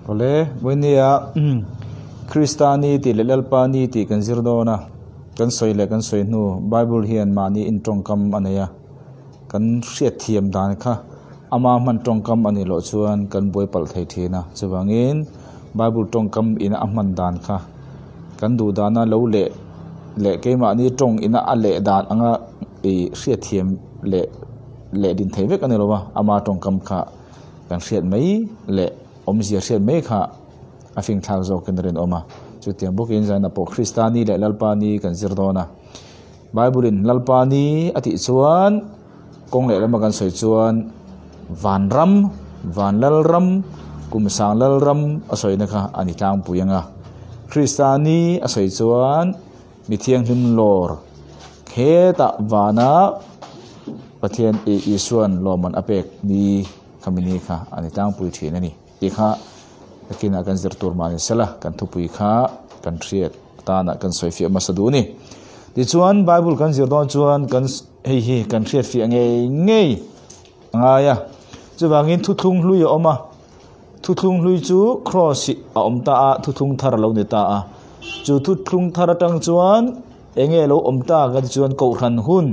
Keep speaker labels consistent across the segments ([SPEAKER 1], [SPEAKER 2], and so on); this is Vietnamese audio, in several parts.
[SPEAKER 1] Oleh bunia Kristani ti lelalpani ti kan zirdona kan soile kan soinu Bible hian mani in tongkam anaya kan riat thiam dan kha ama man tongkam ani lo chuan kan boi pal thei thina chuwangin Bible tongkam ina aman dan kha kan du dana lo le ke mani tong ina ale dan anga e riat thiam le din thei vek ani lo wa ama tongkam kha kan riat mai le om zia riat mai kha afing thal zo kan ren oma chu tiang bokin zana po Kristani le lalpani kan zirdona Bible in lalpani ati chuan kong le lama kan soi chuan van lalram kum sang lalram asoi na kha ani tang puyanga Kristani asoi chuan mi thiang hlim lor kheta wana pathian e isuan loman apek ni kamini kha ani tang pui thina ni ikha kina kan zirtur mani sela kan thupui kha kan thriat ta na kan soifi masadu ni ti chuan Bible kan zirdon chuan kan hei kan thriat fi ngei anga chuwangin thuthung hlui oma thuthung hlui chu cross a omta a thuthung thar lo ni ta a chu thuthung thar tang chuan enge lo omta ga chuan ko ran hun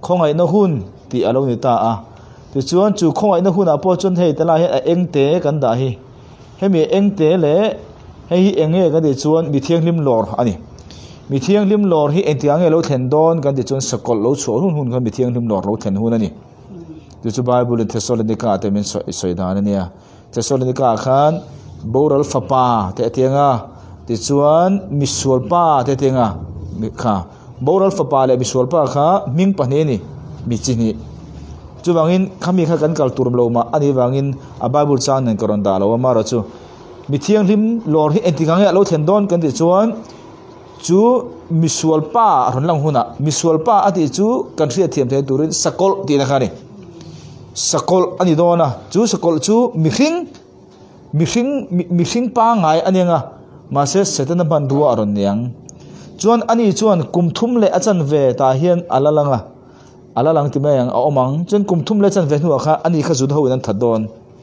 [SPEAKER 1] khongai na hun ti alo ni ta a ti chuan chu khongai na hun a po chun hei tala he engte kan da hi hemi engte le hei enge ga de chuan mi thiang hlim lor ani mi thiang hlim lor hi entiang lo then don kan de chuan sakol lo chho hun kan mi thiang hlim lor lo then hun ani ti chu Bible Thessalonica te min soidan ania Thessalonica khan boral fapa te tianga ti chuan misual pa te tianga kha boral fapa le misual pa kha ming pa ni mi chini chuwangin khami kha kan kal turum lo ma ani wangin a Bible chan nen koron da lo ma ra chu mi thiang hlim lor hi entingang ya lo then don kan ti chuan chu misual pa ron lang huna misual pa ati chu kan ria thiam the turin sakol ti na khani sakol ani dona chu sakol chu mi hring pa ngai anianga ma se setana ban duwa aron niang chuan ani chuan kumthum le achan ve ta hian alalang ti mai ang omang chuan kumthum le chan ve nu kha ani kha jud ho nan thadon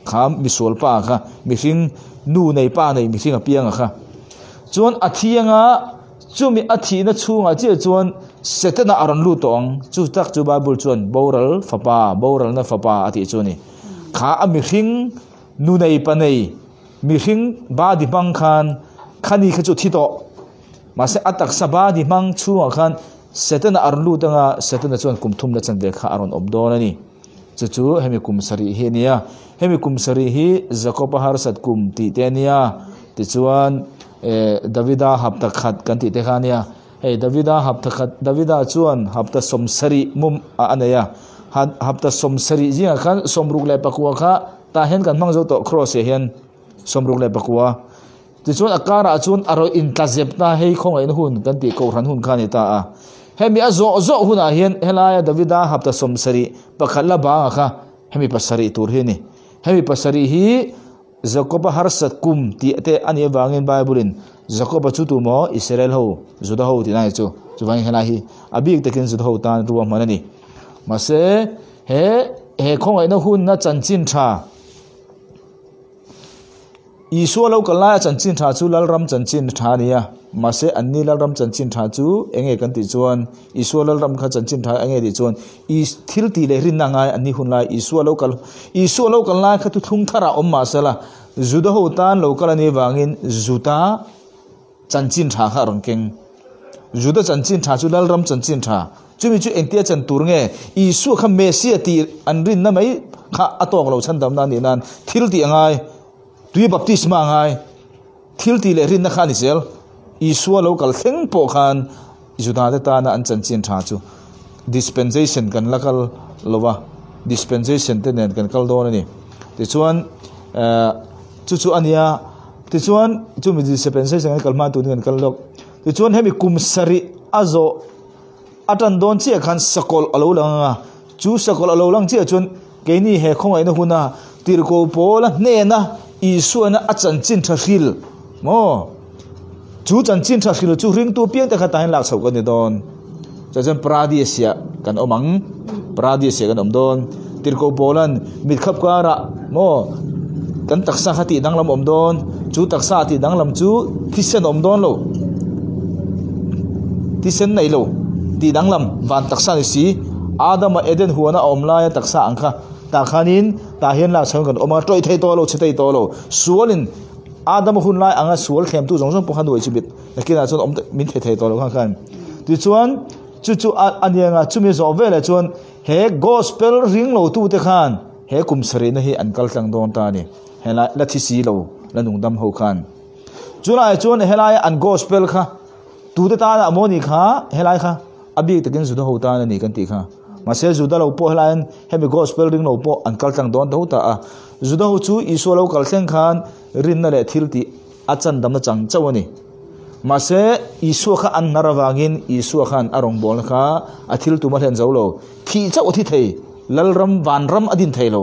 [SPEAKER 1] kham misual pa kha mi hring nu nei pa nei mi hring a pianga kha chuan athianga chumi athi na chunga che chuan setana aron lu tong chu tak chu Bible chuan boral na fapa ati chuni kha a mi hring nu nei pa nei mi hring ba di bang khan khani kha chu thito ma se atak sa ba di mang chunga khan setana aron lu tanga setana chuan kumthum na chan ve kha aron obdon ani chu hemi kumsari he nia hemi kumsari hi zakopa har sat kum ti te nia ti chuan Davida hapta khat kan ti te khania hey Davida hapta khat Davida chuan hapta somsari mum anaya hapta somsari jinga khan somruk le pakwa kha ta hen kan mang zo to cross e hen somruk le pakwa ti chuan akara chuan aro in tlazepta hei khongai na hun kan ti ko ran hun khani ta a hemi azo huna hian helaya Davida hapta somsari pakhala ba kha hemi pasari tur he ni hemi pasari hi Zakoba harsat kum ti te ani wangin Bible in Zakoba chu tu mo Israel ho juda ho ti nai chu chuwang hela hi abik takin juda ho tan ruwa manani mase he khongai na hun na chanchin tha Isu lo kala chanchin tha chu lalram chanchin tha nia mase anni lalram chanchin tha chu enge kan ti chuan Isu lalram kha chanchin tha enge ti chuan I thil ti le rin na ngai anni hun lai Isu lo kala kha tu thung thara om ma sala juda ho tan lo kala ni wangin juta chanchin tha kha ron keng juda chanchin tha chu lalram chanchin tha chumi chu entia chan turnge Isu kha mesia ti anrin na mai kha atok lo chan dam na ni nan thil ti angai tui baptisma ngai thil ti le rin na khani sel Isua local thing po khan juda ta na an chanchin tha chu dispensation kan lakal lowa dispensation te nen kan kal don ni ti chuan chu ania ti chuan chu mi dispensation kan kalma tu kan kal lok ti chuan hemi kumsari azo atan don che khan sakol alo langa chu sakol alo lang che chun ke ni he khongai na huna tir ko pola ne na Isu na achanchin tha hil mo chu chanchin tha hil chu ring tu piang ta kha tain lak chho kan ni don chajan pradesia kan omang pradesia kan om don tirko polan mit khap kara mo kan taksa khati dang lam om don chu taksa ti dang lam chu thisen om don lo thisen nei lo ti dang lam van taksa ni si adam eden huana om la ya taksa angkha ta khanin ta hian la chang kan oma toi thei to lo chitei to lo sualin adam hun lai anga sual khem tu jong jong po khan doi chibit lakina chon om min thei to lo khan ti chuan chu anianga chumi zo vele chuan he gospel ring lo tu te khan he kum sari na hi ankal tlang don ta ni hela la thi si lo la nung dam ho khan chulai chuan helai an gospel kha tu te ta na moni kha helai kha abi takin zu ho ta na ni kan ti kha ma se zu da lo po helai he gospel ring lo po ankal tlang don do ta a zu da ho chu iso lo kal thleng khan rin na le thil ti achan dam na chang chawani ma se isu kha an narawangin isu khan arong bol kha athil tu ma hlen zo lo thi chau thi thei lalram vanram adin theilo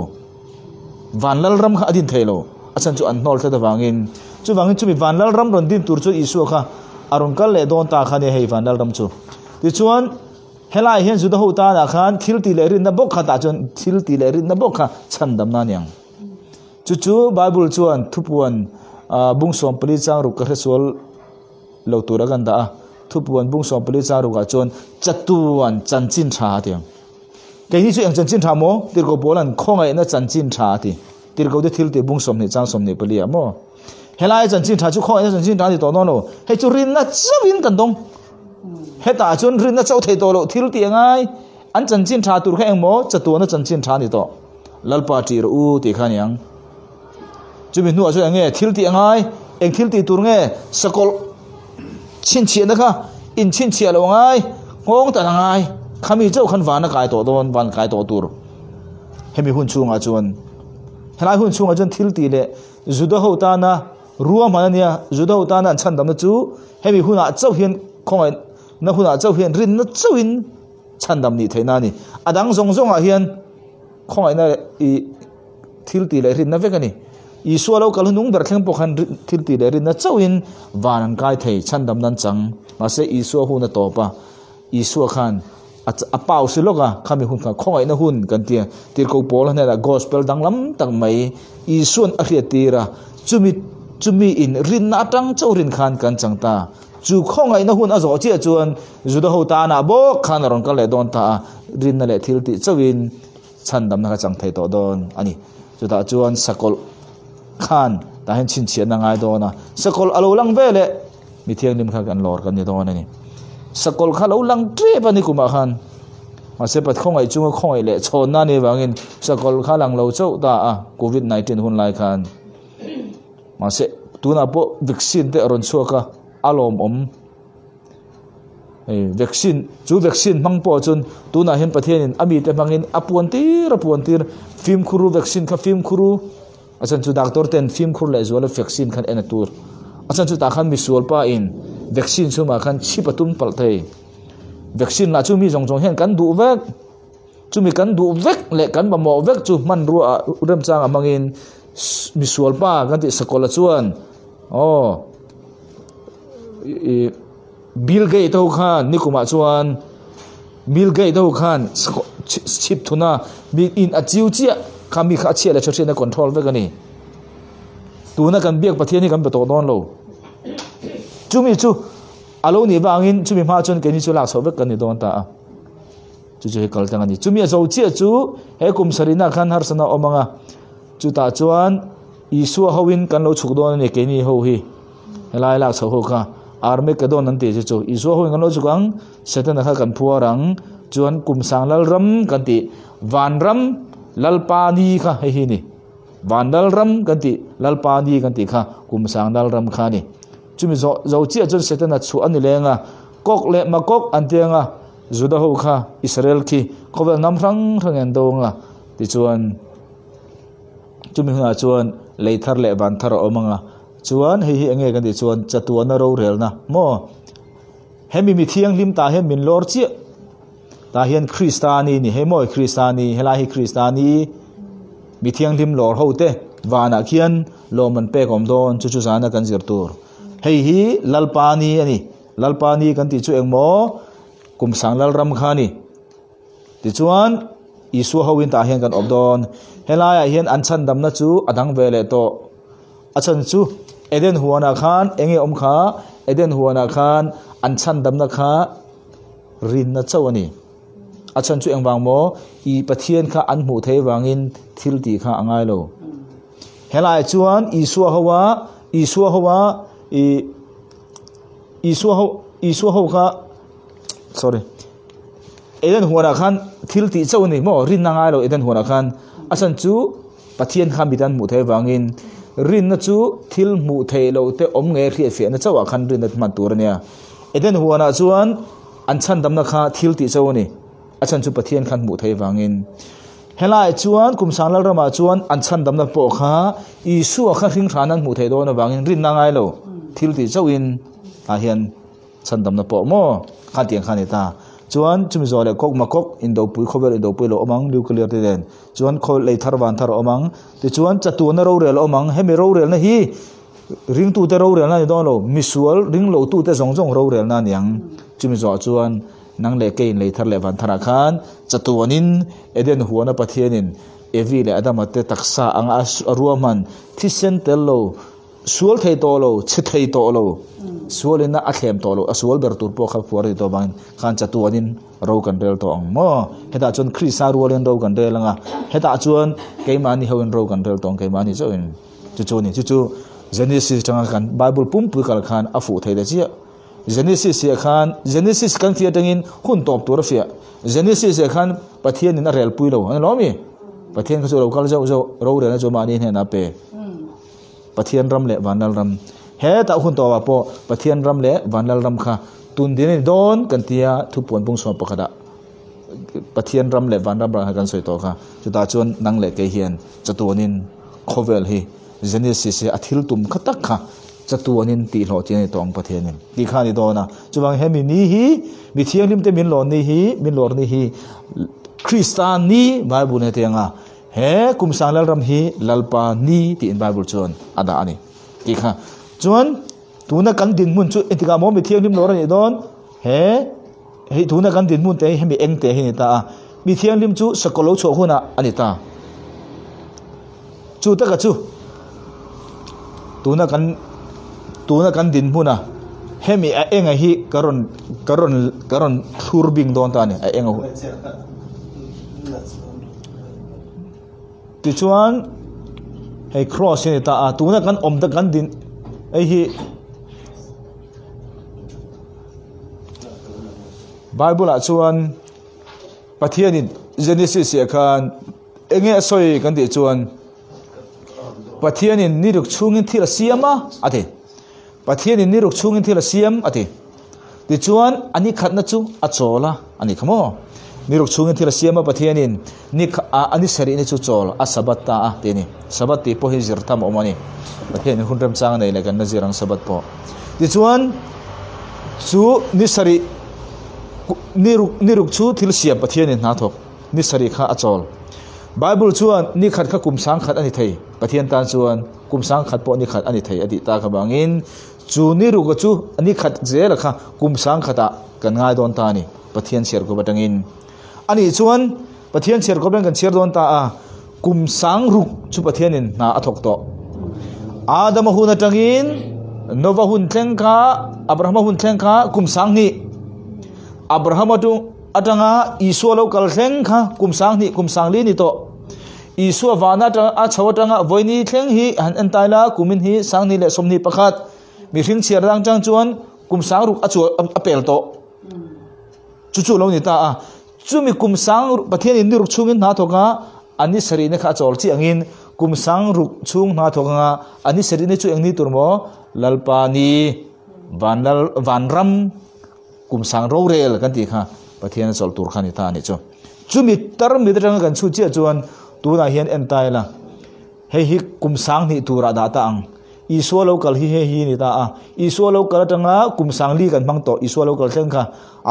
[SPEAKER 1] van lalram kha adin theilo achan chu an nol thada wangin chu wangin chu mi van lalram ron din tur chu isu kha arong kal le don ta kha ne hei van lalram chu ti chuan helai hian zu da ho ta na khan thil ti le rin na bok kha ta chon thil ti le rin na bok kha chandam na nyang chu bible chuan thupuan bungsom pali chang ru ka resol lo tura gan da thupuan bungsom pali chang ru ga chon chatuan chanchin tha tiang cái này chuyện chân chân thà mò, tiền cầu bố lần không ai nó chân chân thà thì tiền cầu để thiếu tiền bung sớm này trang sớm này beli à mò, hay là chân chân thà chú không ai chân chân thà thì tao nó, hay chú rin nó sao rin cần đông, hay ta chú rin nó sao thấy tao lo thiếu tiền ai, anh chân chân thà tụi anh mò, chặt tụi nó chân chân thà thì tao, lal party rồi thì khai nhang, chú mình nuôi cho anh nghe thiếu tiền ai, anh thiếu tiền tụi nghe, sakol, chín chuyện đó kha, in chín chuyện là ai, ngon ta là ai. Kami jauh kan vana kai to don van kai to tur hemi hun chunga chuan helai hun chunga chuan thil ti le juda ho ta na ruam manania juda ho ta na chan dam na chu hemi huna chau hian khongai na huna chau hian rin na chawin chan dam ni theina ni adang zong zong a hian khongai na I thil ti le rin na vekani I sualo kal nung ber thleng pokhan thil ti le rin na chawin van kai thei chan dam nan chang ma se I su hu na to pa I su khan a pau siloka kami hun ka khongai na hun kan tia tir ko pol na la gospel danglam tang mai isun a hria tira chumi in rin na tang chaurin khan kan changta chu khongai na hun a zo che chuan juda ho ta na bo khan ron ka le don ta rin na le thil ti chawin chandam na ka chang thei to don ani chuta chuan sakol khan ta hen chin chian na ngai do na sakol alo lang vele mi thiang nim kha kan lor kan ni don ani sakol kha lo lang tre pa ni kuma khan ma se pat khongai chunga khongai le chon na ni wangin sakol kha lang lo chau ta covid 19 hun lai khan ma se tuna po vaccine te ron chuaka alom om vaccine chu vaccine mang po chun tuna hen pathianin ami te mangin apuan tir film khuru vaccine kha film khuru asan chu doctor ten film khur le zola vaccine khan ena tur asan chu ta khan mi sual pa in vaccine chuma khan chipatum palthei vaccine la chu mi jong jong hen kan du vek chu mi kan du vek le kan ba mo vek chu man ru a rem chang amangin mi sual pa kan ti sakola chuan Bill Gates to khan nikuma chuan Bill Gates to khan chip thuna mi in a chiu chia kami kha chia la chhe na control vek ani tuna kan biak pathiani kan beto don lo chumi chu alo ni bangin chumi ma chon ke ni chu lak so vek kan ni don ta chu he kal tang ani chumi zo chia chu he kum sarina khan har sana omanga chu ta chuan isu howin kan lo chuk don ni ke ni ho hi helai lak so ho kha arme ka don an ti chu isu howin kan lo chukang setan kha kan phuarang chuan kum sang lal ram kan ti van ram lalpa ni kha he hi ni van dal ram kan ti lalpa ni kan ti kha kum sang dal ram kha ni chumi zo chia chon setana chu ani lenga kok le ma kok antenga juda ho kha Israel ki kovel nam rang en donga ti chuan chumi huna chuan leithar le ban thar omanga chuan hi enge kan ti chuan chatuana ro rel na mo hemi mi thiang lim ta he min lor chi ta hian Kristani ni he moi Kristani hela hi Kristani mi thiang lim lor ho te wana khian loman pe kom don chu sana kan zir tur hei hi lalpani ani lalpani kan ti chu engmo kum sang lal ram khani ti chuan isu howin ta hian kan obdon helaya hian an chan dam na chu adang vele to achan chu eden huana khan enge om kha eden huana khan an chan dam na kha rin na chawani achan chu engwang mo I pathian kha an mu thei wangin thil ti kha angai lo helai chuan isua hawa isua ho kha sorry eden huana khan thil ti chawani mo rin na ngai lo eden huana khan achan chu pathian kha bidan mu thei wangin rin na chu thil mu thei lo te om nge ri fe na chawa khan rin na man tur nia eden huana chuan an chan dam na kha thil ti chawani achan chu pathian khan mu thei wangin helai chuan kumsang lal rama chuan an chan dam na po kha isu kha hring thanan mu thei do na wangin rin na ngai lo thil ti chawin a hian chan dam na po mo kha tiang khan ta chuan chumi zole kok makok indo pui khober indo pui lo omang nuclear te den chuan kho lei thar wan thar omang ti chuan chatu na ro rel omang hemi ro rel na hi ring tu te ro rel na do lo misual ring lo tu te zong zong ro rel na niang chumi zo chuan nang le kein lei thar le wan thar khan chatu anin eden huana pathianin evi le adamate taksa ang aruaman thisen tel lo sual thei to lo chi thei to lo sualina a thlem to lo asual ber tur po kha fuari to bang khan chatu anin ro kan rel to ang mo heta chon krisa rualen ro kan rel anga heta chuan keimani hoin ro kan rel tong keimani choin chu chu Genesis tanga kan Bible pum pu kal khan afu thei de chia Genesis kan fia tangin hun top tur fia Genesis khan pathian in a rel pui lo an lo mi pathian ka zo lo kal zo ro rel na zo mani he na pe pathian ram le vanal ram he ta hun to wa po pathian ram le vanal ram kha tun din don kan tia thu pon bung so pakhada pathian ram le van ram ra kan soi to kha chu ta chon nang le ke hian chatuanin khovel hi Genesis se athil tum khatak kha chatuanin ti hlo chen tong pathianin ti kha ni do na chuwang hemi ni hi mi thiang lim te min lor ni hi Christian ni Bible ne tenga he kumsang lal ram hi lalpa ni ti in Bible chon ada ani ti kha chuan tuna kan din mun chu etika mo mi thiang lim lor ni don he tuna kan din mun te hemi eng te hi ni ta mi thiang lim chu sakolo cho huna ani ta chu ta ka chu tuna kan din muna hemi a enga hi karon thurbing don ta ni a enga ti chuan hei cross ni ta a tuna kan om ta kan din ai hi Bible a chuan pathianin Genesis se khan enge soi kan ti chuan pathianin niruk chungin thila siama ate pathianin niruk chungin thila siam ate ti chuan ani khatna chu achola ani khamo niruk chungin thila siama pathianin ni ani sari ni chu chol a sabat ta a te ni sabat ti po hi zir tham omani pathian hunram chang nei la kan na zirang sabat po ti chuan chu ni sari niruk chu thil siam pathianin na thok ni sari kha achol Bible chuan ni khat kha kumsang khat ani thei pathian ta chuan kumsang khat po ni khat ani thei adi ta kha bangin chu ni ru ga chu ani khat zel kha kumsang khata kan ngai don ta ni pathian sher ko batangin ani chuan pathian sher ko kan sher don ta a kumsang ruk chu pathianin na athok to Adam hu na tangin Nova hun thleng kha Abraham hun thleng kha kumsang ni Abraham atu atanga isu lo kal thleng kha kumsang li ni to isu wana ta a chawatanga voini thleng hi han antaila kumin hi sangni le somni pakhat mi hring chiar rang chang chuan kumsang ruk achu apel to chu lo ni ta a chumi kumsang pathian in ruk chungin na thoka ani sari ne kha chol chi angin kumsang ruk chung na thoka ani sari ne chu angni turmo lalpani vanram kumsang ro rel kan ti kha pathian chol tur khani ta ni chu chumi tar mi drang kan chu che chuan tuna hian entai la hi kumsang ni tura da ta ang isu local hi ni ta a isu local tanga kumsang li kan mang to isu local thleng kha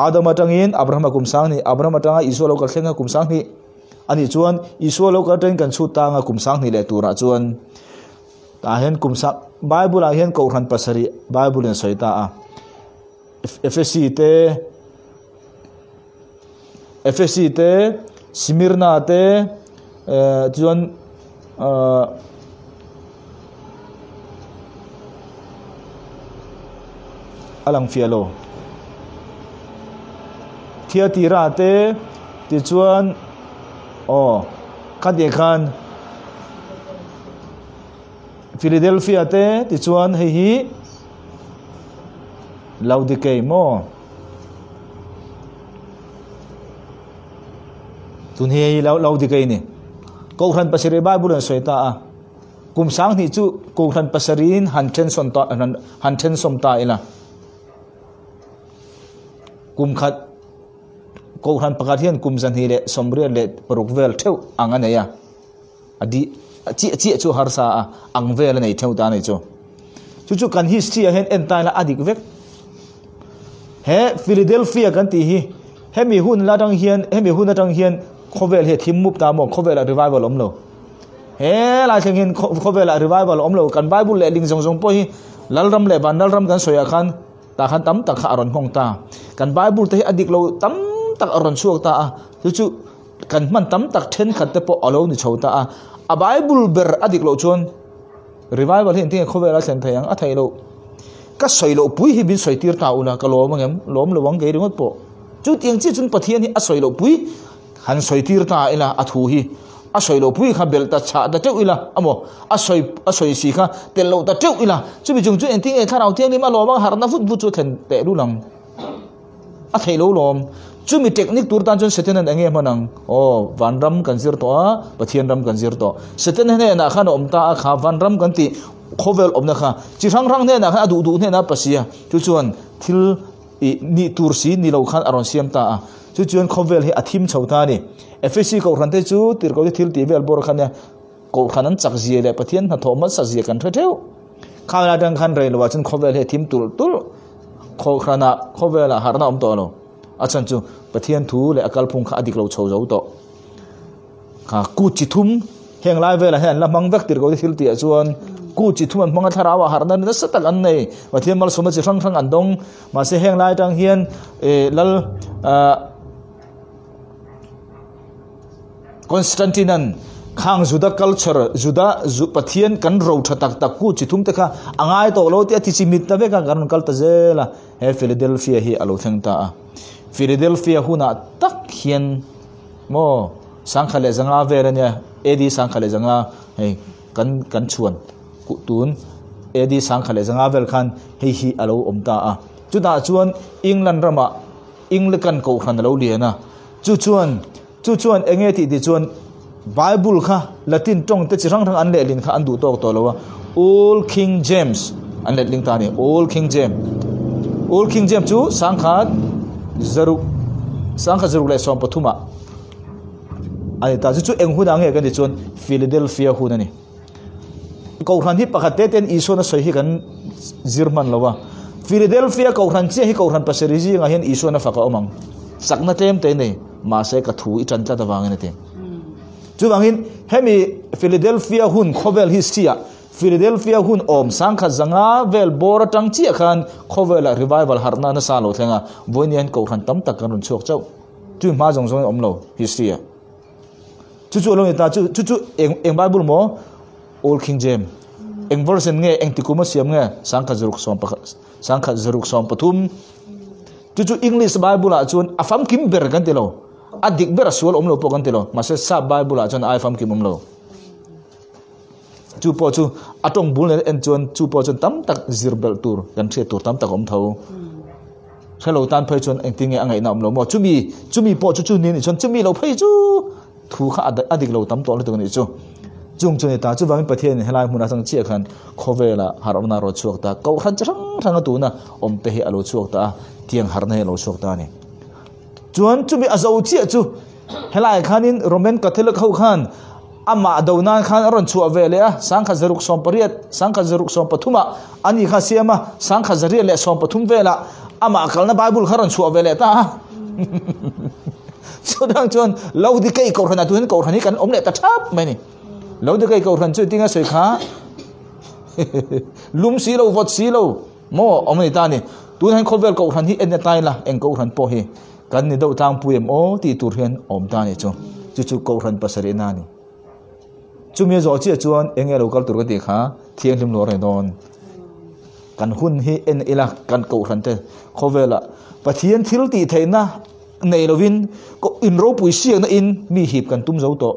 [SPEAKER 1] Adam atangin Abraham kumsang ni Abraham atanga isu local thleng kumsang ni ani chuan isu local teng kan chu ta nga kumsang ni le tura chuan ta hian kumsang Bible a hian ko ran pasari Bible en soita a FSC te Smyrna te chuan alang fialo Thiatira te ti chuan khade khan Philadelphia te ti chuan hei hi Laodicea mo tun hei Laodicea ni ko khan pasari Bible an soita a kum sang ni chu ko khan pasarin han chen som ta ila kum khat ko khan pakat hian kum zan hi le somre le parukvel theu anga ya adi chi chu har sa a angvel nei theu ta nei chu kan history hen entai la adik vek he Philadelphia kan ti hi hemi hun la dang hian khovel he thim mup ta mo khovel revival omlo he la thengin khovel revival omlo kan Bible le ling jong po hi lalram le ban lalram kan soya khan ta khan tam tak aron hong ta kan Bible te adik lo tam tak aron chuak ta a chu kan man tam tak then khat te po alo ni chhota a Bible ber adik lo chon revival hin ting khovel a sen thayang a thailo ka soilo pui hi bin soitir ta ula ka lom ngem lom lowang ge ringot po chu tiang chi chun pathian hi a soilo pui han soitir ta ila athu hi a soilo pui kha bel ta cha da teu ila amo a soi si kha tel lo ta teu ila chu bi jung chu en ting e tharau tiang ni ma lowang har na fut bu chu then te lu lang a thailo lom chu mi technique tur tan chun seten an ange manang van ram kan zir to a pathian ram kan zir to seten ne na khan om ta a kha van ram kan ti khovel om na kha chi rang ne na kha du ne na pasia chu chuan thil ni tur si ni lo khan aron siam ta a chu chuan khovel hi athim chhota ni FSC ko ran te chu tir ko thil ti vel bor khan ya ko khanan chak zi le pathian na thomas sa zi kan theu khala dang khan rei lo wa chun khovel he thim tul kho khana khovela harna om to lo achan chu pathian thu le akal phung kha adik lo chho zo to kha ku chi thum heng lai vela hen la mang vek tir ko thil ti chuan ku chi thum manga tharawa harna na satak an nei pathian mal soma chi rang an dong ma se heng lai tang hian lal Constantinan khang juda culture zu pathian kan ro thatak tak ku chi thum te kha angai to lo ti chi mit ta ve ka kan kal ta zela he Philadelphia hi alo thang ta Philadelphia huna tak hian mo sangkhale zanga verania edi sangkhale zanga he kan chuan ku tun edi sangkhale zanga vel khan hi alo omta chu da chuan England rama Anglican ko khan lo liana chu chuan enge ti chuan Bible kha Latin tong te chirang thang an le lin kha an du tok to lowa Old King James an le ling ta ni Old King James chu sangkha zaruk le som pathuma ani ta chu eng hu dang he kan ti chuan Philadelphia hu na ni ko khan hi pakhat te ten isona soi hi kan German lowa Philadelphia ko khan che hi ko khan pasari ji nga hian isona fa ka omang sakna tem te nei ma se ka thu I chan ta da wang ne te chu wangin hemi Philadelphia hun khovel histia Philadelphia hun om sangkha zanga vel bor tang chi khan khovel revival harna na salo thenga voinian ko khan tam tak kan chok chau chu ma jong om lo histia chu lo ta chu eng Bible mo Old King James eng version nge eng tikuma siam nge sangkha zaruk som pathum chu English Bible a chun afam kim ber kan telo adik ber sual omlo po kan telo mase sa Bible a chun ai fam kim omlo chu po chu atong bul en chun chu po chun tam tak zirbel tur kan the tur tam tak om tho hello tan phai chun eng tinge angai na omlo mo chumi po chu ni chun chumi lo phai chu thu kha adik lo tam to le to ni chu chung ta chu wang pathian helai muna sang chi khan khovela harona ro chuak ta ko khan chang tu na om te hi alo chuak ta tiang harna lo chuak ta ni chuan chumi azau chi chu helai khanin Roman Catholic ho khan ama dawnan khan aron chu avele sangkha zaruk som pariat sangkha zaruk som pathuma ani kha siama sangkha zari le som pathum vela ama kalna Bible kharon chu avele ta chodang chuan Laodicea ko khana tuin ko khani kan omle ta thap mai ni Laodicea ko khan chu tinga soi kha lum si lo vot si lo mo omni ta ni tun han khovel ko khan hi en tai la eng ko khan po hi kan ni do tang puem o ti tur hian om ta ni chu ko khan pasari na ni chumi zo chi chuan engelo kal tur ka ti kha thiang hlim lo re don kan hun hi en ila kan ko ran te khovela pathian thil ti theina nei lovin ko in ro pui siang na in mi hip kan tum zo to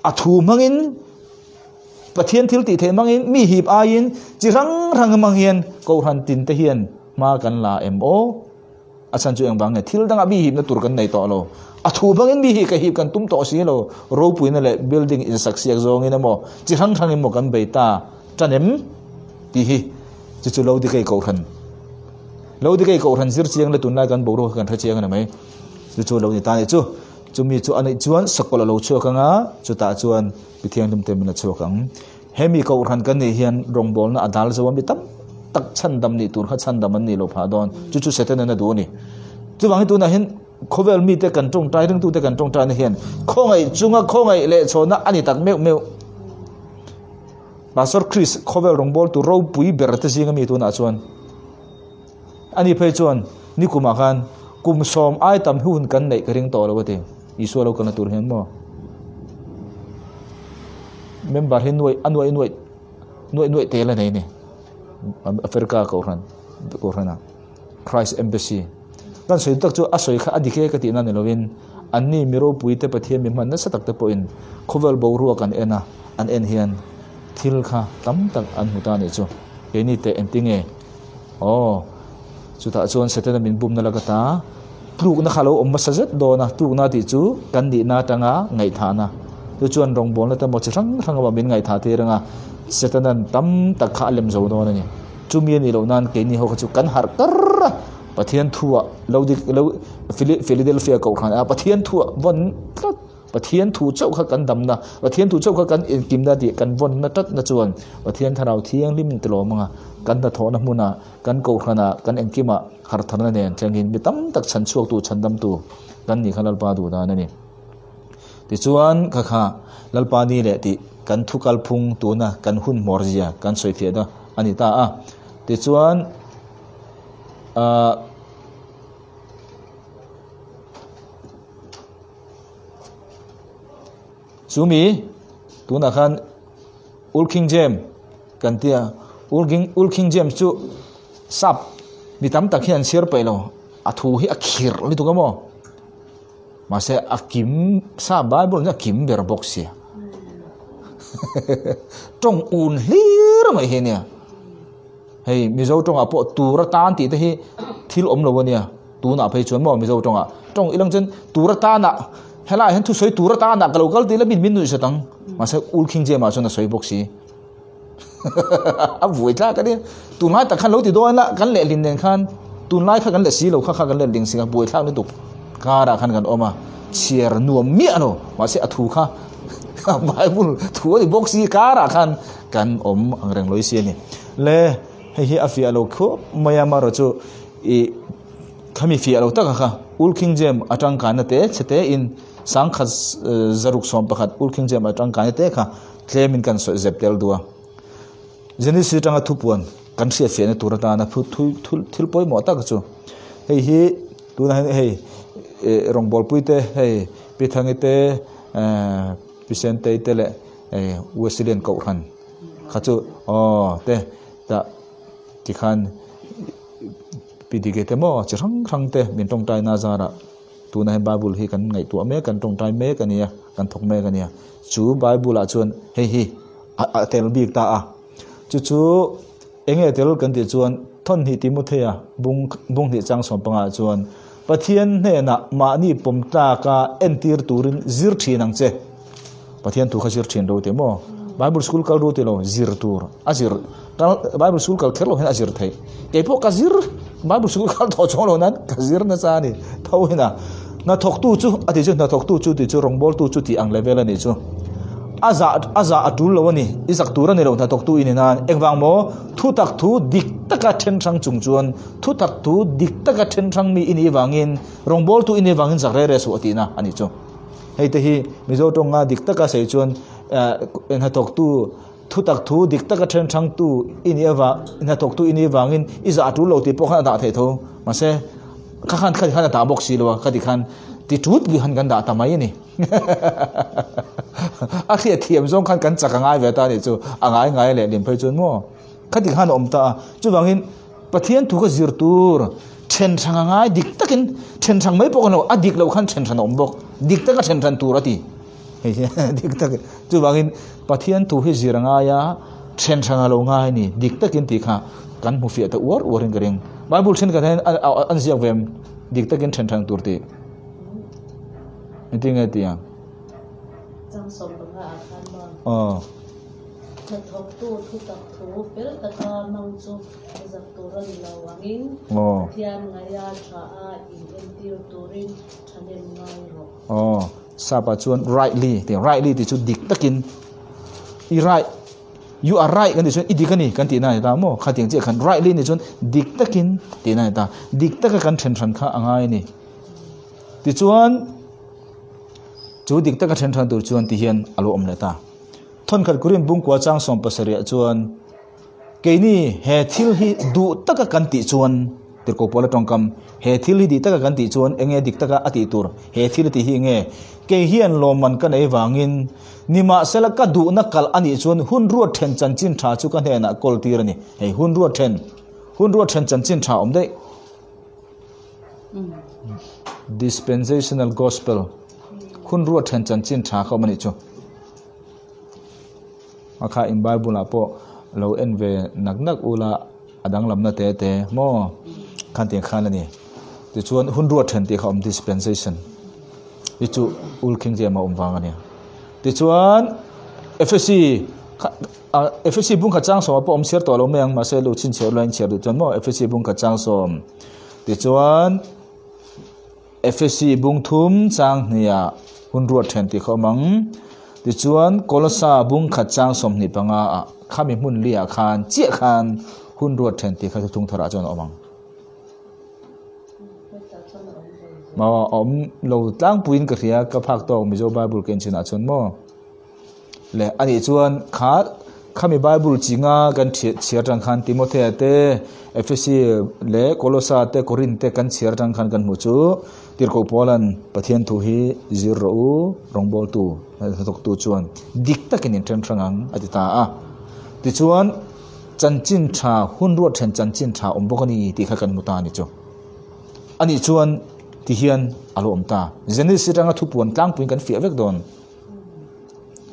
[SPEAKER 1] athu mangin pathian thil ti the mangin mi hip a in chi rang manghian ko ran tin te hian ma kan la mo asan chu ang bang thil dang mi hip na tur kan nei to lo athu bangin mi hi ka hip kan tum to si lo ro pui na le building in saksiak zong in mo chi rang mo kan beita tanem ti hi chu lo di kai ko ran lo di kai ko ran zir chiang le tun lai kan bo ro kan tha chiang na mai chu lo ni ta ni chu mi chu ani chuan sakol lo chu kanga chu ta chuan pithiang dum te min chu kang hemi ko ran kan ni hian rong bol na adal zo mi tam tak chan dam ni tur kha chan dam an ni lo pha don chu seten na du ni chu wang tu na hin khovel mi te kan tong tai tu te kan tong tai na hian khongai chunga khongai le chona ani tak meu Pastor Chris khovel rong bol tu ro pui ber te singa mi tu na chuan ani phei chuan ni kuma khan kum som ai tam hun kan nei ka ring to lo te isu lo kan tur hen mo member hin noi te la nei ni Africa ko ran Christ Embassy kan soi tak chu asoi kha adike ka ti na ne lovin anni miro pui te pathian mi man na satak te po in khovel bo ru kan ena an en hian thil kha tam tak an huta ne chu eni te entinge chu ta chuan seten min bum na lagata tluk na khalo om masajat do na tluk na ti chu kan ni na tanga ngai tha na tu chuan rong bol na ta mo chang ba min ngai tha te ranga seten tam tak kha lem zo do na ni chu mi ni lo nan ke ni ho chu kan har kar pathian thua lo Philadelphia ko khan a pathian thua von pathian thu chau kha kan dam na pathian thu chau kha kan kim da ti kan von na tat na chuan pathian tharau thiang lim tlo manga kan da thona muna kan ko khana kan enkima har tharna ne changin mi tam tak chan chuak tu chandam tu kan ni khalal pa du da na ni ti chuan kha lalpa ni le ti kan thukal phung tu na kan hun morjia kan soi thia da ani ta a ti chuan sumi tuna khan ulking jam kan tia ulking jam chu sap mi tam tak hian sir pelo athu hi akhir li tu gamo ma se akim sa bible na kim ber box ya tong un hlir mai he nia hei mi zo tong a po tura tan ti te hi thil om lo nia tu na phei chuan mo mi zo tong a tong ilang chen tura ta na hela hen thu soi tura ta na kal ti la min nu satang ma se ulking je ma chona soi boxi a voi tla ka ni tu mai ta khan lo ti do na kan le lin den khan tu lai kha kan le si lo kha kan le ling singa boi tla ni tu ka ra khan kan oma chier nuam mi ano ma se athu kha bible thu ni boxi ka ra khan kan om ang reng loi si ni le hi afia lo kho maya ma ro chu e khami fi alo ta kha ulking jem atang kana te chete in sang kha zaruk som pakhat ulking jem atang kana te kha claimin kan so zeptel duwa genesis tanga thupuan kan sia fe na turata na thil poi mo ta chu hi tu na hei rong bol puite hei pithangite pisente tele wesilian ko khan khachu te ta ti khan pidigete mo chang te min tong tai na zara tu na bible hi kan ngai tu me kan tong tai me kan ya kan thok me kan ya chu bible a chuan hi tel bik ta a chu enge tel kan ti chuan thon hi timothea bung hi chang som panga chuan pathian ne na ma ni pom ta ka entir turin zir thinang che pathian tu khasir thin do te mo bible school kal do te lo zir tur azir bible school kal kherlo hen azir thai ke po kazir bible school kal tho chong lo nan kazir na sa ni thawina na thok tu chu ati chu na thok tu chu ti chu rong bol tu chu ti ang level ani chu aza atul lo ni isak tura ni lo na thok tu in nan engwang mo thu tak thu dik taka then thang chung chuan thu tak thu dik taka then thang mi ini wangin rong bol tu ini wangin zakre re su ati na ani chu hei te hi mizo tonga dik taka sei chuan en ha thok tu thu tak thu dik taka then thang tu ini wa na thok tu ini wangin iza atul lo ti pokha da the tho ma se khan ta box si lo khadi khan ti tut gi han gan da ta mai ni a khia thiam zong khan kan chaka ngai ve ta ni chu angai le lim phei chun mo khati khan omta chu wangin pathian thu ka zir tur then thanga ngai dik takin then thang mai pokno adik lo khan then than om bok dik taka then than tur ati dik tak chu wangin pathian thu hi ziranga ya then thanga lo ngai ni dik takin ti kha kan mu fi ta urin garing bible chen ka an ziak vem dik takin then thang tur ti intinga ti ya
[SPEAKER 2] Trang som banga akan ma. Thok tu thu tak thu pel taka mang chu zak turan lawangin. Thian ngaya tha a in entir turin thanen ngai ro.
[SPEAKER 1] Sapa chuan rightly ti chu dik takin I right you are right kan ti chuan idikani kan ti na ta mo khating che khan rightly ni chuan dik takin ti na ta dik taka kan then than kha angai ni ti chuan chu dik taka then than tur chuan ti hian alo om le ta thon khat kurin bung kwa chang som pasari chuan keini he thil hi du taka kan ti chuan tir ko pola tongkam he thil hi di taka kan ti chuan enge dik taka ati tur he thil ti hi nge ke hian loman kan ei wangin nima selaka du na kal ani chuan hun ruat then chan chin tha chu kan he na kol tir ani he hun ruat then chan chin tha om dei dispensational gospel hun ruat then chan chin tha kho mani chu akha in bible la po lo enve nak ula adang lamna te mo khan te khan ani ti chuan hun ruat then ti khom dispensation ti chu ul king je ma wang ani ti chuan FSC bung kha chang so po om ser to lo meng ma se lu chin che line che du chuan mo FSC bung kha chang som ti chuan FSC bung thum chang nia hun ruat then ti khomang ti chuan kolosa bung kha chang som ni panga khami mun lia khan che khan hun ruat then ti kha thung thara chuan omang ma om lo tlang puin ka ria ka phak to mi zo bible ken china chun mo le ani chuan khami bible chinga kan chiar tang khan timothy te FSC le kolosa te korin te kan chiar tang khan kan mu chu tir ko polan pathian thu hi zero rongbol tu thok tu chuan dik takin in tren thangang atita a ti chuan chanchin tha hun ruat then chanchin tha ombokani ti kha kan muta ni chu ani chuan ti hian alo omta genesis ranga thupuan tlang puin kan fi avek don